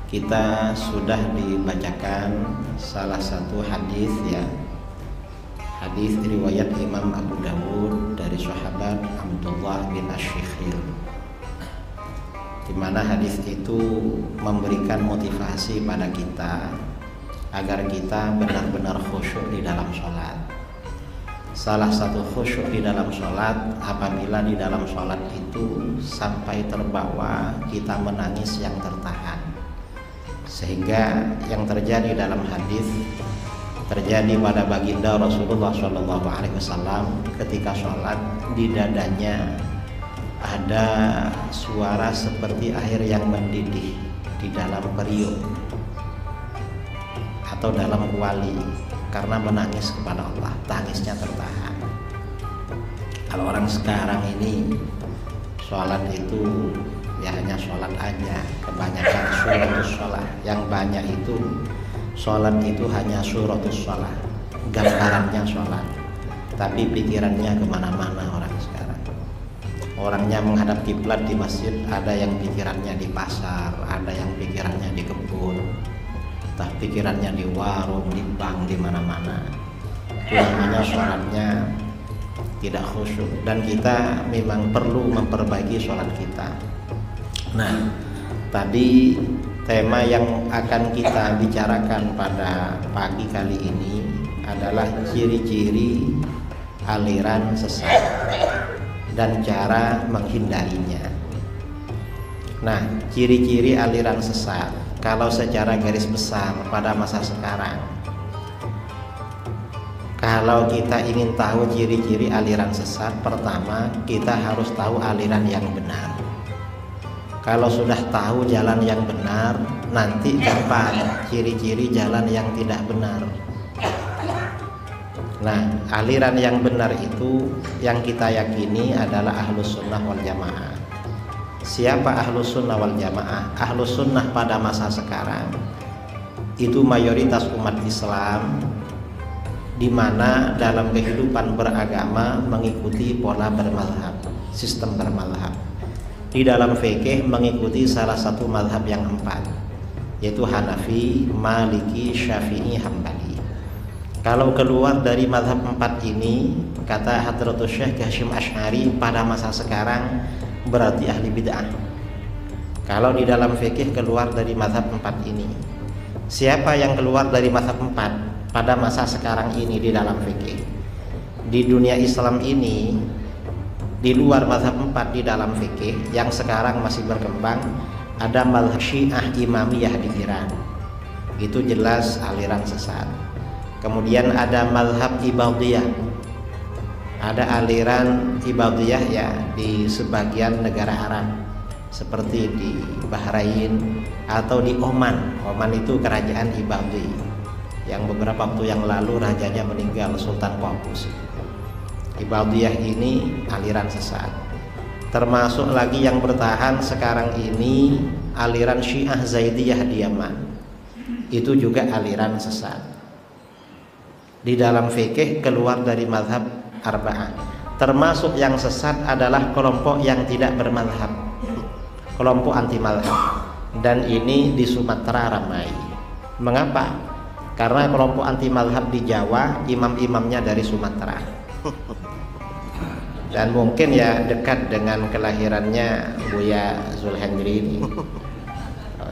kita sudah dibacakan salah satu hadis ya, hadis riwayat Imam Abu Dawud dari sahabat Abdullah bin Asy-Syikhir, di mana hadis itu memberikan motivasi pada kita agar kita benar-benar khusyuk di dalam sholat. Salah satu khusyuk di dalam sholat apabila di dalam sholat itu sampai terbawa kita menangis yang tertahan, sehingga yang terjadi dalam hadis terjadi pada baginda Rasulullah SAW ketika sholat. Di dadanya ada suara seperti air yang mendidih di dalam periuk atau dalam kuali karena menangis kepada Allah, tangisnya tertahan. Kalau orang sekarang ini sholat itu ya hanya sholat aja, kebanyakan suratus sholat, yang banyak itu sholat itu hanya suratus sholat, gambarannya sholat, tapi pikirannya kemana-mana orang sekarang. Orangnya menghadap kiblat di masjid, ada yang pikirannya di pasar, ada yang pikirannya di kebun, entah pikirannya di warung, di bank, di mana-mana. Itu namanya sholatnya tidak khusyuk, dan kita memang perlu memperbaiki sholat kita. Nah, tadi tema yang akan kita bicarakan pada pagi kali ini adalah ciri-ciri aliran sesat dan cara menghindarinya. Nah, ciri-ciri aliran sesat kalau secara garis besar pada masa sekarang, kalau kita ingin tahu ciri-ciri aliran sesat, pertama kita harus tahu aliran yang benar. Kalau sudah tahu jalan yang benar, nanti gampang ciri-ciri jalan yang tidak benar. Nah, aliran yang benar itu yang kita yakini adalah Ahlus Sunnah wal Jamaah. Siapa Ahlus Sunnah wal Jamaah? Ahlus Sunnah pada masa sekarang itu mayoritas umat Islam, di mana dalam kehidupan beragama mengikuti pola bermazhab, sistem bermazhab. Di dalam fikih mengikuti salah satu mazhab yang empat, yaitu Hanafi, Maliki, Syafi'i, Hambali. Kalau keluar dari mazhab empat ini, kata Hadratus Syekh Hasyim Asy'ari, pada masa sekarang berarti ahli bid'ah. Kalau di dalam fikih keluar dari mazhab empat ini, siapa yang keluar dari mazhab empat pada masa sekarang ini di dalam fikih? Di dunia Islam ini, di luar mazhab empat di dalam fikih yang sekarang masih berkembang, ada mazhab Syiah Imamiyah di Iran, itu jelas aliran sesat. Kemudian ada mazhab Ibadiyah, ada aliran Ibadiyah ya di sebagian negara Arab seperti di Bahrain atau di Oman. Oman itu kerajaan Ibadi yang beberapa waktu yang lalu rajanya meninggal, Sultan Qaboos. Ibadiyah ini aliran sesat. Termasuk lagi yang bertahan sekarang ini aliran Syiah Zaidiyah di Yaman, itu juga aliran sesat. Di dalam fikih keluar dari mazhab arba'ah. Termasuk yang sesat adalah kelompok yang tidak bermazhab, kelompok anti mazhab, dan ini di Sumatera ramai. Mengapa? Karena kelompok anti mazhab di Jawa imam-imamnya dari Sumatera, dan mungkin ya dekat dengan kelahirannya Buya Zulhendri ini,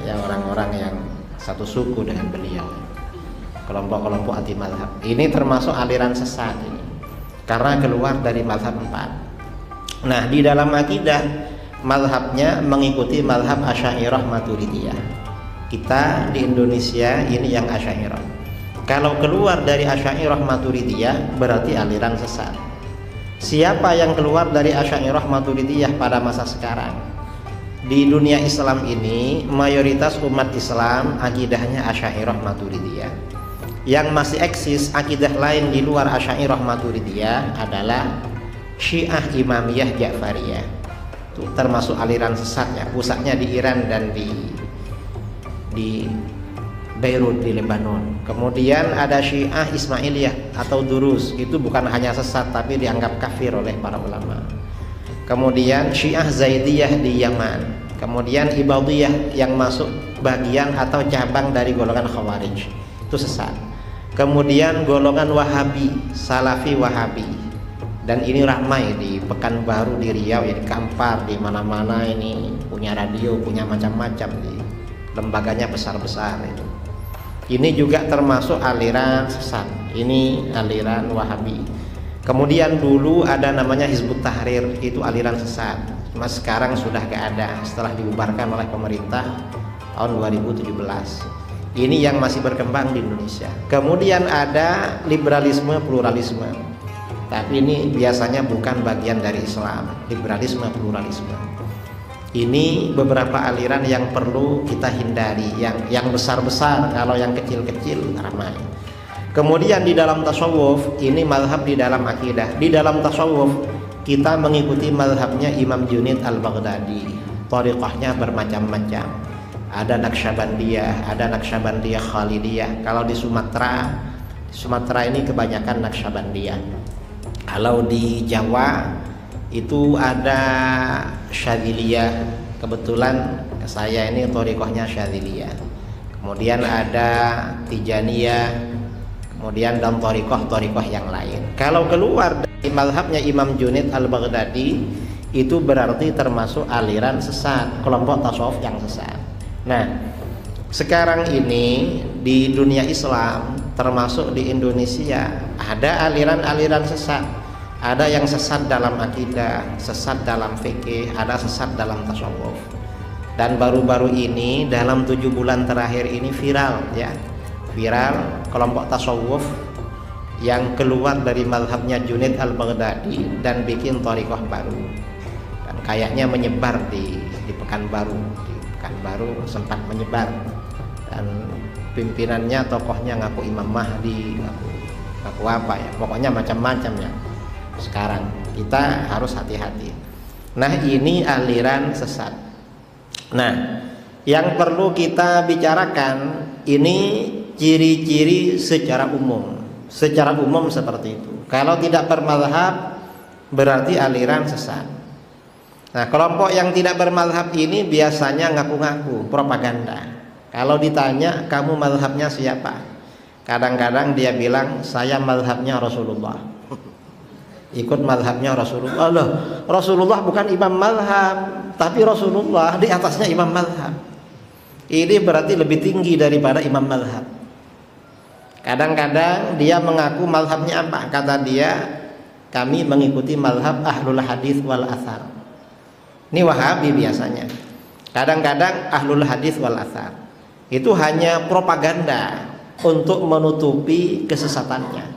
yang orang-orang yang satu suku dengan beliau, kelompok-kelompok anti mazhab ini termasuk aliran sesat ini karena keluar dari mazhab empat. Nah, di dalam akidah mazhabnya mengikuti mazhab Asy'ariyah Maturidiyah. Kita di Indonesia ini yang Asy'ariyah. Kalau keluar dari Asy'ariyah Maturidiyah berarti aliran sesat. Siapa yang keluar dari Asy'ariyah Maturidiyah pada masa sekarang? Di dunia Islam ini mayoritas umat Islam akidahnya Asy'ariyah Maturidiyah. Yang masih eksis akidah lain di luar Asy'ariyah Maturidiyah adalah Syiah Imamiyah Ja'fariyah. Itu termasuk aliran sesatnya, pusatnya di Iran dan di Beirut di Lebanon. Kemudian ada Syiah Ismailiyah atau Durus, itu bukan hanya sesat tapi dianggap kafir oleh para ulama. Kemudian Syiah Zaidiyah di Yaman. Kemudian Ibadiyah yang masuk bagian atau cabang dari golongan Khawarij, itu sesat. Kemudian golongan Wahabi, Salafi Wahabi, dan ini ramai di Pekanbaru, di Riau, ya, di Kampar, di mana-mana ini punya radio, punya macam-macam, di lembaganya besar-besar itu. Ini juga termasuk aliran sesat. Ini aliran Wahabi. Kemudian dulu ada namanya Hizbut Tahrir, itu aliran sesat. Mas sekarang sudah gak ada setelah dibubarkan oleh pemerintah tahun 2017. Ini yang masih berkembang di Indonesia. Kemudian ada liberalisme pluralisme. Tapi ini biasanya bukan bagian dari Islam, liberalisme pluralisme. Ini beberapa aliran yang perlu kita hindari, yang besar-besar. Kalau yang kecil-kecil ramai. Kemudian di dalam tasawuf, ini mazhab di dalam akidah. Di dalam tasawuf kita mengikuti mazhabnya Imam Junaid Al-Baghdadi. Thariqahnya bermacam-macam. Ada Naqsyabandiyah, ada Naqsyabandiyah Khalidiyah. Kalau di Sumatera ini kebanyakan Naqsyabandiyah. Kalau di Jawa itu ada Syadziliyah. Kebetulan saya ini thariqahnya Syadziliyah. Kemudian ada Tijaniyah. Kemudian dan thariqah yang lain. Kalau keluar dari mazhabnya Imam Junaid Al-Baghdadi, itu berarti termasuk aliran sesat, kelompok tasawuf yang sesat. Nah, sekarang ini di dunia Islam, termasuk di Indonesia, ada aliran-aliran sesat. Ada yang sesat dalam akidah, sesat dalam fikih, ada sesat dalam tasawuf. Dan baru-baru ini dalam 7 bulan terakhir ini viral, ya. Viral kelompok tasawuf yang keluar dari mazhabnya Junaid Al-Baghdadi dan bikin thariqah baru. Dan kayaknya menyebar di Pekanbaru. Di Pekanbaru sempat menyebar. Dan pimpinannya, tokohnya ngaku Imam Mahdi, ngaku apa ya. Pokoknya macam-macam ya. Sekarang kita harus hati-hati. Nah, ini aliran sesat. Nah, yang perlu kita bicarakan ini ciri-ciri secara umum. Secara umum seperti itu. Kalau tidak bermazhab berarti aliran sesat. Nah, kelompok yang tidak bermazhab ini biasanya ngaku-ngaku propaganda. Kalau ditanya kamu mazhabnya siapa? Kadang-kadang dia bilang saya mazhabnya Rasulullah. Ikut mazhabnya Rasulullah. Loh, Rasulullah bukan imam mazhab, tapi Rasulullah di atasnya imam mazhab. Ini berarti lebih tinggi daripada imam mazhab. Kadang-kadang dia mengaku mazhabnya apa? Kata dia, kami mengikuti mazhab ahlul hadis wal athar. Ini Wahabi biasanya. Kadang-kadang ahlul hadis wal athar. Itu hanya propaganda untuk menutupi kesesatannya.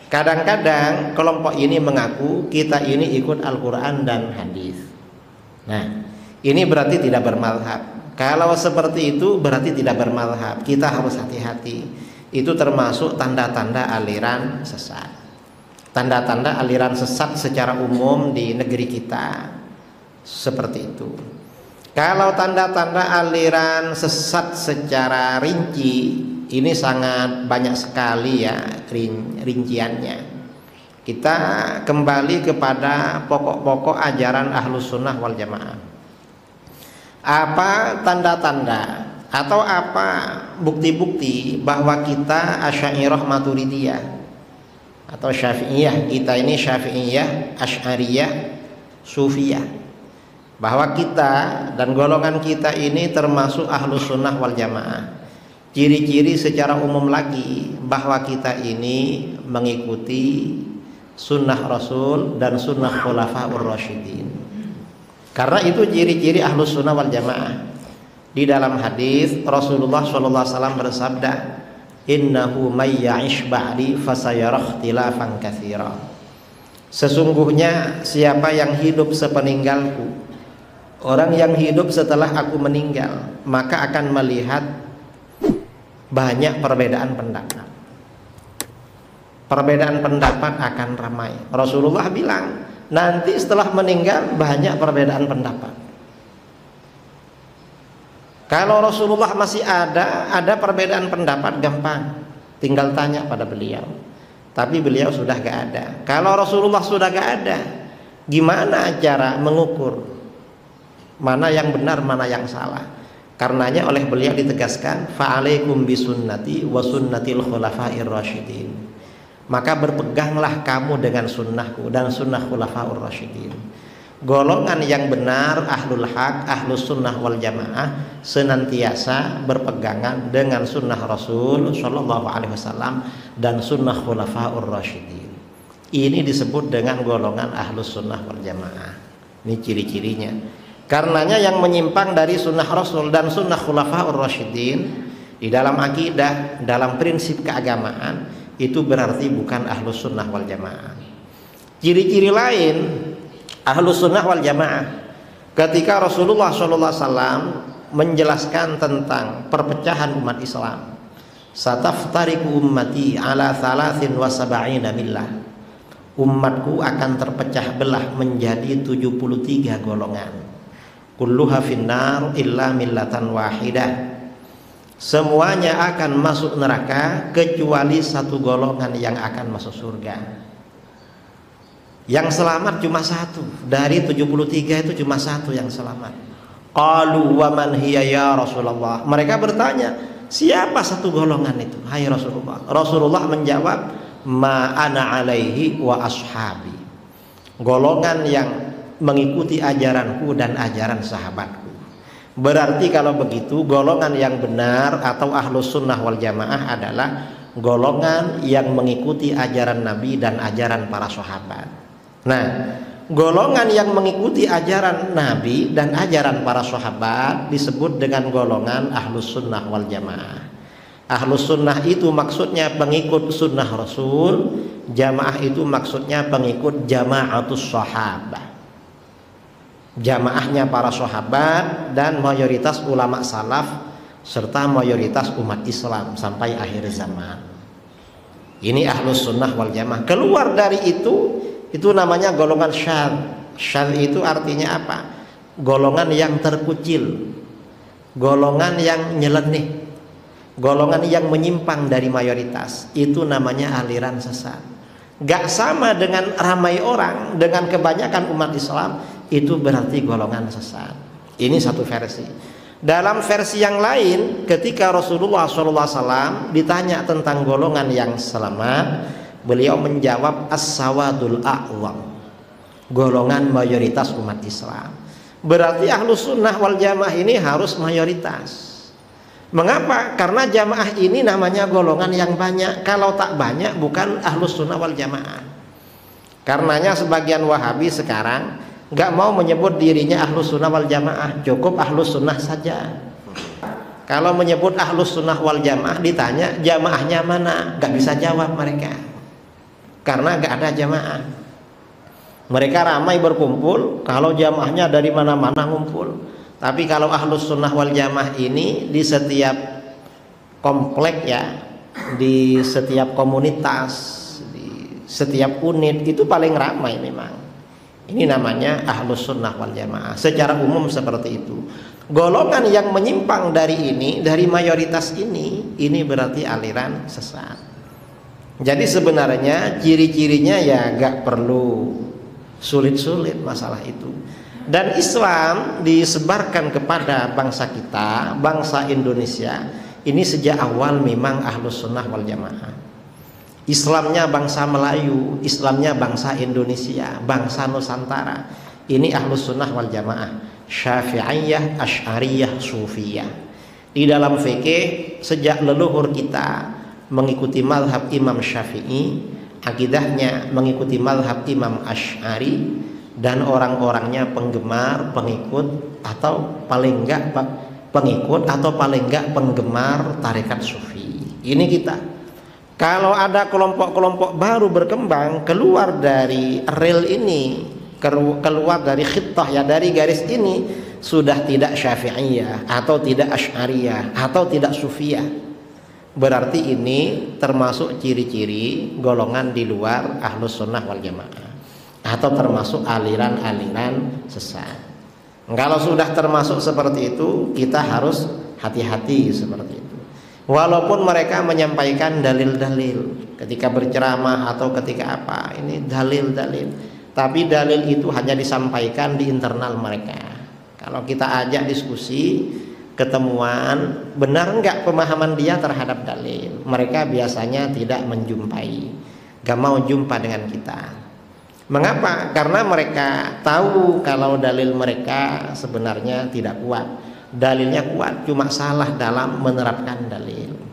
Kadang-kadang kelompok ini mengaku kita ini ikut Al-Quran dan hadis. Nah, ini berarti tidak bermazhab. Kalau seperti itu berarti tidak bermazhab. Kita harus hati-hati. Itu termasuk tanda-tanda aliran sesat. Tanda-tanda aliran sesat secara umum di negeri kita seperti itu. Kalau tanda-tanda aliran sesat secara rinci, ini sangat banyak sekali ya rinciannya. Kita kembali kepada pokok-pokok ajaran Ahlus Sunnah wal Jamaah. Apa tanda-tanda atau apa bukti-bukti bahwa kita Asy'ariyah Maturidiyah atau Syafi'iyah? Kita ini Syafi'iyah, Asy'ariyah, Sufiyah. Bahwa kita dan golongan kita ini termasuk Ahlus Sunnah wal Jamaah. Ciri-ciri secara umum lagi bahwa kita ini mengikuti sunnah Rasul dan sunnah Khulafaur Rasyidin. Karena itu ciri-ciri Ahlus Sunnah wal Jamaah. Di dalam hadis Rasulullah SAW bersabda, innahu may ya'ish ba'di fasayara ikhtilafan katsira. Sesungguhnya siapa yang hidup sepeninggalku, orang yang hidup setelah aku meninggal, maka akan melihat banyak perbedaan pendapat. Perbedaan pendapat akan ramai. Rasulullah bilang, nanti setelah meninggal banyak perbedaan pendapat. Kalau Rasulullah masih ada perbedaan pendapat gampang, tinggal tanya pada beliau. Tapi beliau sudah gak ada. Kalau Rasulullah sudah gak ada, gimana cara mengukur mana yang benar, mana yang salah. Karenanya oleh beliau ditegaskan, fa'alaikum bisunnati wa sunnatil khulafa'ir rasyidin. Maka berpeganglah kamu dengan sunnahku dan sunnah khulafaur rasyidin. Golongan yang benar, ahlul haq, ahlus sunnah wal jamaah, senantiasa berpegangan dengan sunnah Rasul Shallallahu Alaihi Wasallam dan sunnah khulafaur rasyidin. Ini disebut dengan golongan ahlus sunnah wal jamaah. Ini ciri-cirinya. Karenanya yang menyimpang dari sunnah Rasul dan sunnah khulafaur rasyidin di dalam akidah, dalam prinsip keagamaan, itu berarti bukan ahlus sunnah wal jamaah. Ciri-ciri lain ahlus sunnah wal jamaah, ketika Rasulullah SAW menjelaskan tentang perpecahan umat Islam, sataftariqu ummati ala 73 millah, umatku akan terpecah belah menjadi 73 golongan, kulluha finnar illa millatan wahidah, semuanya akan masuk neraka kecuali satu golongan yang akan masuk surga. Yang selamat cuma satu, dari 73 itu cuma satu yang selamat. Qalu wa man hiya ya Rasulullah. Mereka bertanya, siapa satu golongan itu, hai Rasulullah? Rasulullah menjawab, ma ana alaihi wa ashabi, golongan yang mengikuti ajaranku dan ajaran sahabatku. Berarti kalau begitu, golongan yang benar atau ahlus sunnah wal jamaah adalah golongan yang mengikuti ajaran Nabi dan ajaran para sahabat. Nah, golongan yang mengikuti ajaran Nabi dan ajaran para sahabat disebut dengan golongan ahlus sunnah wal jamaah. Ahlus sunnah itu maksudnya pengikut sunnah Rasul, jamaah itu maksudnya pengikut jamaatus sahabah, jamaahnya para sahabat dan mayoritas ulama salaf serta mayoritas umat Islam sampai akhir zaman. Ini ahlus sunnah wal jamaah. Keluar dari itu namanya golongan syadz. Syadz itu artinya apa? Golongan yang terkucil, golongan yang nyeleneh, golongan yang menyimpang dari mayoritas. Itu namanya aliran sesat. Gak sama dengan ramai orang, dengan kebanyakan umat Islam, itu berarti golongan sesat. Ini satu versi. Dalam versi yang lain, ketika Rasulullah SAW ditanya tentang golongan yang selamat, beliau menjawab as-sawadul a'wam, golongan mayoritas umat Islam. Berarti ahlus sunnah wal jamaah ini harus mayoritas. Mengapa? Karena jamaah ini namanya golongan yang banyak. Kalau tak banyak bukan ahlus sunnah wal jamaah. Karenanya sebagian Wahabi sekarang gak mau menyebut dirinya ahlus sunnah wal jamaah, cukup ahlus sunnah saja. Kalau menyebut ahlus sunnah wal jamaah ditanya jamaahnya mana, gak bisa jawab mereka, karena gak ada jamaah. Mereka ramai berkumpul, kalau jamaahnya dari mana-mana ngumpul. Tapi kalau ahlus sunnah wal jamaah ini di setiap komplek ya, di setiap komunitas, di setiap unit itu paling ramai memang. Ini namanya ahlus sunnah wal jamaah. Secara umum seperti itu. Golongan yang menyimpang dari ini, dari mayoritas ini berarti aliran sesat. Jadi sebenarnya ciri-cirinya ya gak perlu sulit-sulit masalah itu. Dan Islam disebarkan kepada bangsa kita, bangsa Indonesia ini sejak awal memang ahlus sunnah wal jamaah. Islamnya bangsa Melayu, Islamnya bangsa Indonesia, bangsa Nusantara, ini ahlus sunnah wal jamaah, Syafi'iyah, Asy'ariyah, Sufiyah. Di dalam fikih sejak leluhur kita mengikuti mazhab Imam Syafi'i, akidahnya mengikuti mazhab Imam Asy'ari, dan orang-orangnya penggemar, pengikut, atau paling enggak pengikut atau paling enggak penggemar tarekat sufi. Ini kita. Kalau ada kelompok-kelompok baru berkembang keluar dari rel ini, keluar dari khittah ya, dari garis ini, sudah tidak Syafi'iyah atau tidak Asy'ariyah atau tidak Sufiyah, berarti ini termasuk ciri-ciri golongan di luar ahlus sunnah wal jamaah atau termasuk aliran-aliran sesat. Kalau sudah termasuk seperti itu, kita harus hati-hati seperti itu. Walaupun mereka menyampaikan dalil-dalil ketika berceramah atau ketika apa, ini dalil-dalil, tapi dalil itu hanya disampaikan di internal mereka. Kalau kita ajak diskusi, ketemuan, benar enggak pemahaman dia terhadap dalil, mereka biasanya tidak menjumpai, gak mau jumpa dengan kita. Mengapa? Karena mereka tahu kalau dalil mereka sebenarnya tidak kuat. Dalilnya kuat, cuma salah dalam menerapkan dalil.